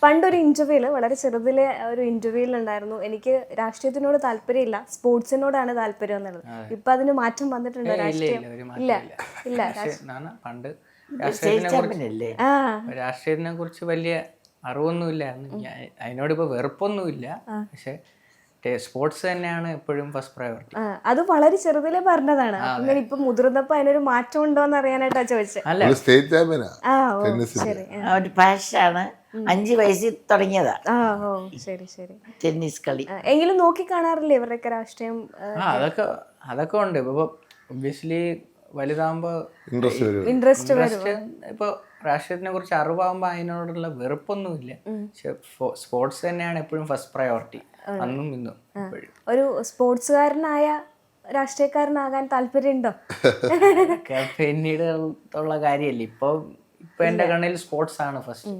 പണ്ടൊരു ഇന്റർവ്യൂല് വളരെ ചെറുതിലെ ഒരു ഇന്റർവ്യൂവിൽ ഉണ്ടായിരുന്നു എനിക്ക് രാഷ്ട്രീയത്തിനോട് താല്പര്യമില്ല സ്പോർട്സിനോടാണ് താല്പര്യം എന്നുള്ളത്. ഇപ്പൊ അതിന് മാറ്റം വന്നിട്ടുണ്ടോ? രാഷ്ട്രീയം ഇല്ല ഇല്ല പണ്ട് ആ രാഷ്ട്രീയത്തിനെ കുറിച്ച് വലിയ അറിവൊന്നുമില്ല, അതിനോടിപ്പോ വെറുപ്പൊന്നുമില്ല. പക്ഷെ സ്പോർട്സ് തന്നെയാണ് എപ്പോഴും ഫസ്റ്റ് പ്രയോറിറ്റി. അത് വളരെ ചെറുതിലെ പറഞ്ഞതാണ്. അങ്ങനെ ഇപ്പൊ മുതിർന്നപ്പോ അതിനൊരു മാറ്റം ഉണ്ടോന്ന് അറിയാനായിട്ടാ ചോദിച്ചത്. ഒരു പാഷനാണ്. 5 വയസ്സിൽ തുടങ്ങിയതാ ശരി ശരി ടെന്നീസ് കളി. എങ്കിലും നോക്കി കാണാറില്ലേ ഇവരുടെയൊക്കെ രാഷ്ട്രീയം? അതൊക്കെ ഉണ്ട്. ഇപ്പൊ ഒബ്വിയസ്ലി വലുതാകുമ്പോ ഇൻട്രസ്റ്റ് വരും. ഇപ്പൊ രാഷ്ട്രീയത്തിനെ കുറിച്ച് അറിവാകുമ്പോ അതിനോടുള്ള വെറുപ്പൊന്നുമില്ല. പക്ഷെ സ്പോർട്സ് തന്നെയാണ് എപ്പോഴും ഫസ്റ്റ് പ്രയോറിറ്റി, അന്നും ഇന്നും എപ്പോഴും. ഒരു സ്പോർട്സുകാരനായ രാഷ്ട്രീയക്കാരനാകാൻ താല്പര്യമുണ്ടോ? പിന്നീട് ഉള്ള കാര്യമല്ലേ. ഇപ്പൊ എന്റെ കണ്ണിൽ സ്പോർട്സ് ആണ് ഫസ്റ്റ്.